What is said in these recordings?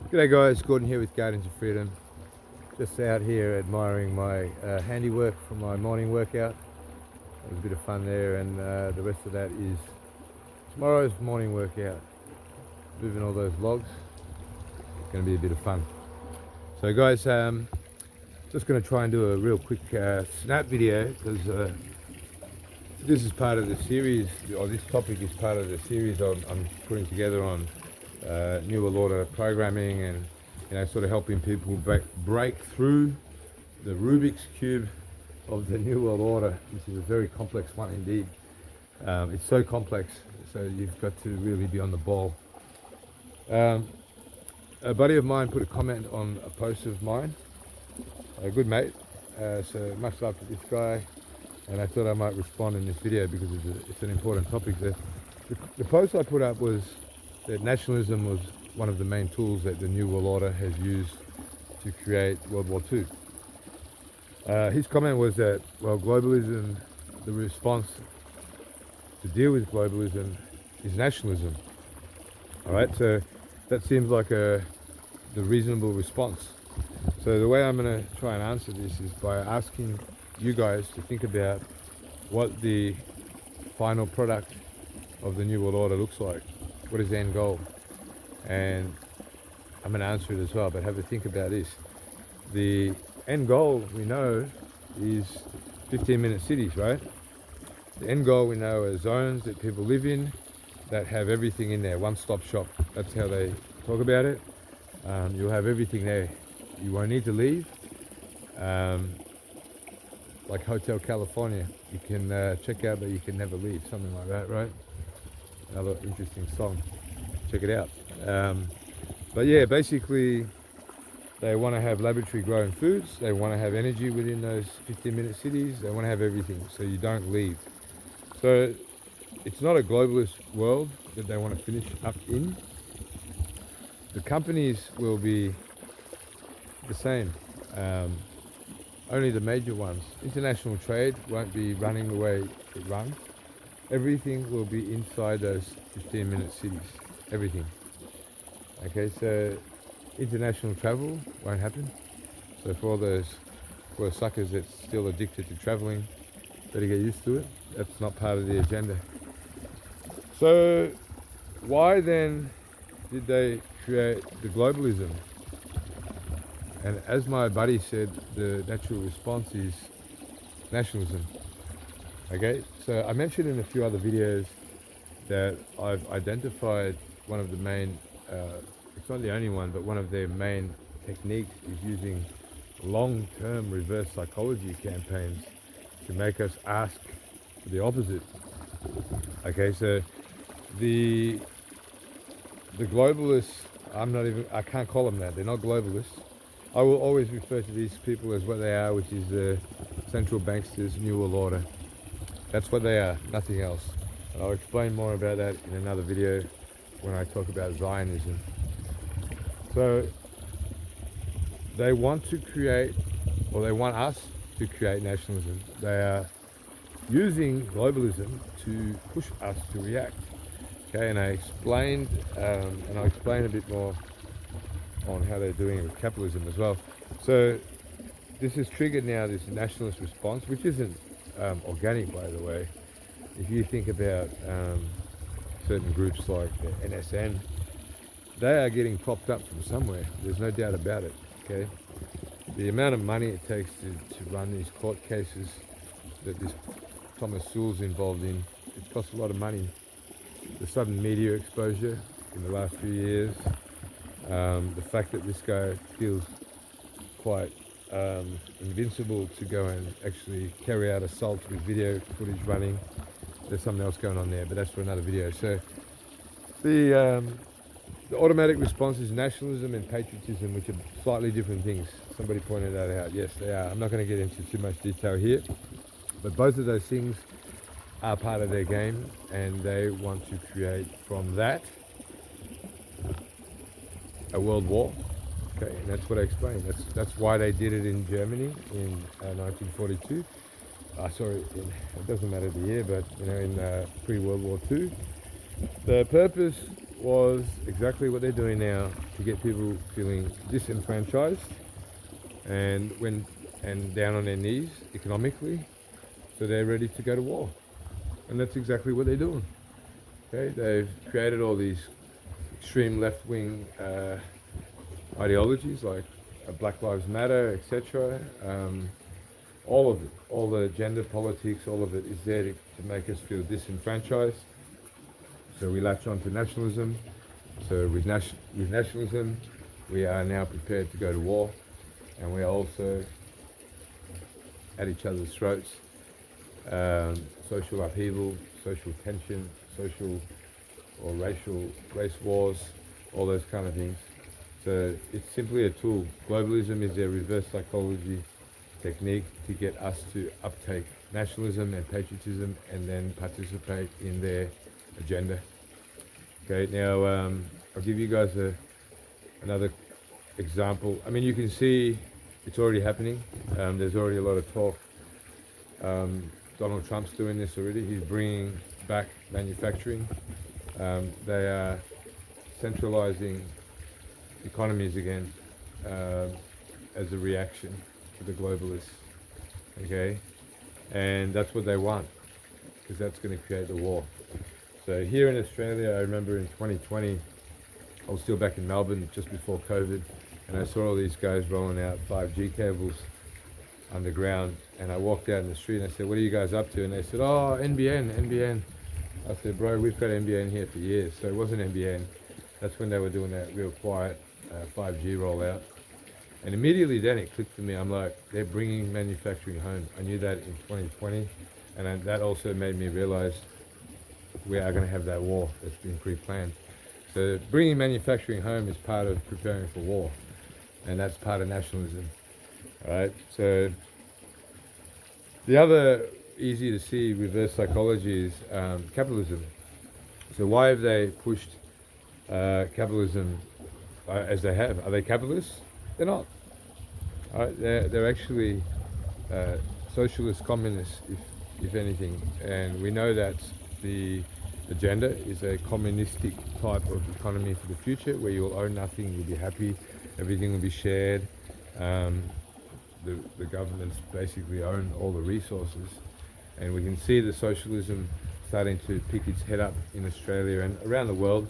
G'day guys, Gordon here with Gardens of Freedom. Just out here admiring my handiwork from my morning workout. It was a bit of fun there, and the rest of that is tomorrow's morning workout. Moving all those logs. It's going to be a bit of fun. So guys, just going to try and do a real quick snap video because this is part of the series, or this topic is part of the series I'm putting together on New World Order programming, and sort of helping people break through the Rubik's Cube of the New World Order, which is a very complex one indeed. It's so complex, so you've got to really be on the ball. A buddy of mine put a comment on a post of mine, a good mate, so much love to this guy, and I thought I might respond in this video because it's an important topic. The post I put up was that nationalism was one of the main tools that the New World Order has used to create World War II. His comment was that, well, globalism, the response to deal with globalism is nationalism. All right, so that seems like the reasonable response. So the way I'm going to try and answer this is by asking you guys to think about what the final product of the New World Order looks like. What is the end goal? And I'm going to answer it as well, but have a think about this. The end goal we know is 15-minute cities, right? The end goal we know are zones that people live in that have everything in there, one-stop shop. That's how they talk about it. You'll have everything there. You won't need to leave. Like Hotel California, you can check out, but you can never leave, something like that, right? Another interesting song. Check it out. But yeah, basically, they want to have laboratory grown foods. They want to have energy within those 15-minute cities. They want to have everything, so you don't leave. So it's not a globalist world that they want to finish up in. The companies will be the same. Only the major ones. International trade won't be running the way it runs. Everything will be inside those 15-minute cities. Everything. Okay, so international travel won't happen. So for all those poor suckers that's still addicted to traveling, better get used to it. That's not part of the agenda. So why then did they create the globalism? And as my buddy said, the natural response is nationalism. Okay, so I mentioned in a few other videos that I've identified one of the main, it's not the only one, but one of their main techniques is using long-term reverse psychology campaigns to make us ask for the opposite. Okay, so the globalists, I can't call them that, they're not globalists. I will always refer to these people as what they are, which is the central banksters, New World Order. That's what they are, nothing else. And I'll explain more about that in another video when I talk about Zionism. So they want to create, or they want us to create nationalism. They are using globalism to push us to react. Okay, and I explained, and I'll explain a bit more on how they're doing it with capitalism as well. So this has triggered now this nationalist response, which isn't organic, by the way. If you think about certain groups like the NSN, they are getting propped up from somewhere. There's no doubt about it. Okay, the amount of money it takes to run these court cases that this Thomas Sewell's involved in, it costs a lot of money. The sudden media exposure in the last few years, the fact that this guy feels quite invincible to go and actually carry out assaults with video footage running. There's something else going on there, but that's for another video. So the automatic response is nationalism and patriotism, which are slightly different things. Somebody pointed that out. Yes, they are. I'm not going to get into too much detail here, but both of those things are part of their game, and they want to create from that a world war. Okay, and that's what I explained. That's why they did it in Germany in 1942. It doesn't matter the year, but in pre-World War II. The purpose was exactly what they're doing now to get people feeling disenfranchised and down on their knees economically, so they're ready to go to war. And that's exactly what they're doing. Okay, they've created all these extreme left-wing ideologies like Black Lives Matter, etc. All of it, all the gender politics, all of it is there to make us feel disenfranchised. So we latch on to nationalism. So with nationalism, we are now prepared to go to war, and we are also at each other's throats. Social upheaval, social tension, social or race wars, all those kind of things. So it's simply a tool. Globalism is a reverse psychology technique to get us to uptake nationalism and patriotism and then participate in their agenda. Okay, now I'll give you guys another example. I mean, you can see it's already happening. There's already a lot of talk. Donald Trump's doing this already. He's bringing back manufacturing. They are centralizing economies again as a reaction to the globalists. Okay, and that's what they want, because that's going to create the war. So here in Australia, I remember in 2020, I was still back in Melbourne just before COVID, and I saw all these guys rolling out 5G cables underground, and I walked out in the street and I said, "What are you guys up to?" And they said, "Oh, NBN." I said, "Bro, we've got NBN here for years." So it wasn't NBN. That's when they were doing that real quiet 5G rollout. And immediately then it clicked to me. I'm like, they're bringing manufacturing home. I knew that in 2020, and that also made me realize we are going to have that war that's been pre-planned. So bringing manufacturing home is part of preparing for war, and that's part of nationalism. All right. So the other easy to see reverse psychology is capitalism. So why have they pushed capitalism as they have? Are they capitalists? They're not. They're actually socialist communists, if anything. And we know that the agenda is a communistic type of economy for the future, where you will own nothing, you'll be happy, everything will be shared. The governments basically own all the resources, and we can see the socialism starting to pick its head up in Australia and around the world,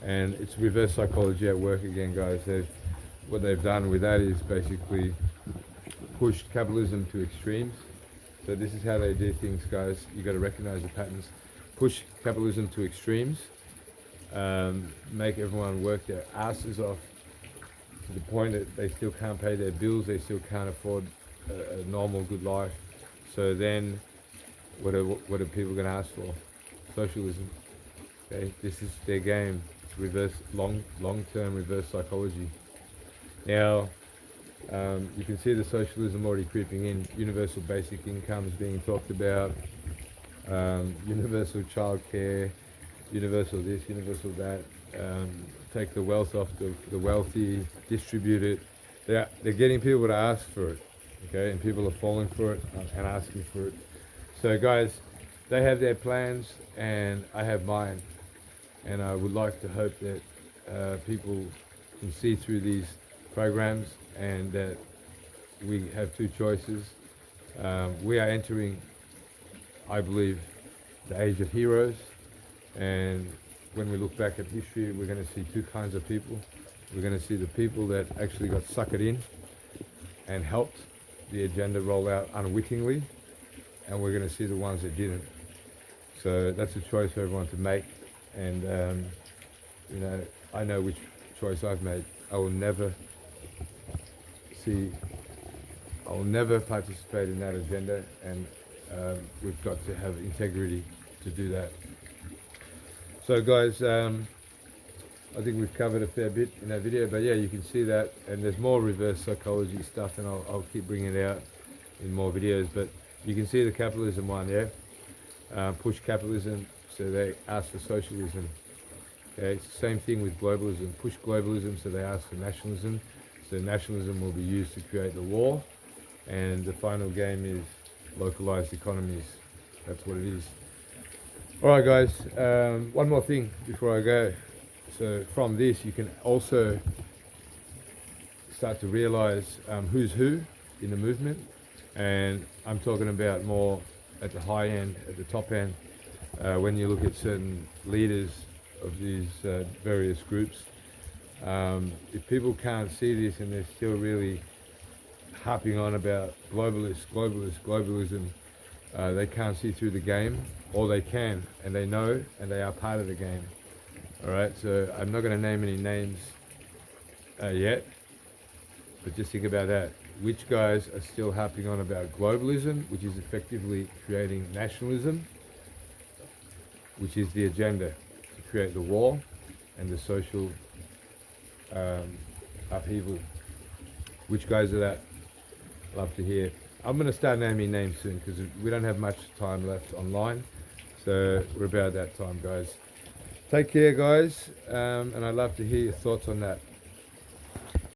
and it's reverse psychology at work again, guys. What they've done with that is basically pushed capitalism to extremes. So this is how they do things, guys. You got to recognize the patterns. Push capitalism to extremes, make everyone work their asses off to the point that they still can't pay their bills, they still can't afford a normal good life. So then what are people going to ask for? Socialism. Okay, this is their game. It's reverse long-term reverse psychology. Now you can see the socialism already creeping in. Universal basic income is being talked about, universal childcare, universal this, universal that. Take the wealth off the wealthy, distribute it. They're getting people to ask for it, okay, and people are falling for it and asking for it. So guys, they have their plans and I have mine, and I would like to hope that people can see through these programs and that we have two choices. We are entering, I believe, the age of heroes, and when we look back at history, we're going to see two kinds of people. We're going to see the people that actually got suckered in and helped the agenda roll out unwittingly, and we're going to see the ones that didn't. So that's a choice for everyone to make, and I know which choice I've made. I will never participate in that agenda, and we've got to have integrity to do that. So guys, I think we've covered a fair bit in that video, but yeah, you can see that, and there's more reverse psychology stuff, and I'll keep bringing it out in more videos, but you can see the capitalism one, yeah? Push capitalism, so they ask for socialism. Okay, it's the same thing with globalism. Push globalism, so they ask for nationalism. So nationalism will be used to create the war, and the final game is localized economies. That's what it is. Alright guys, one more thing before I go. So from this, you can also start to realize who's who in the movement. And I'm talking about more at the high end, at the top end, when you look at certain leaders of these various groups. If people can't see this and they're still really harping on about globalism, they can't see through the game, or they can, and they know, and they are part of the game. All right, so I'm not going to name any names yet, but just think about that. Which guys are still harping on about globalism, which is effectively creating nationalism, which is the agenda to create the war and the social upheaval. Which guys are that? Love to hear. I'm going to start naming names soon because we don't have much time left online. So we're about that time, guys. Take care, guys, and I'd love to hear your thoughts on that.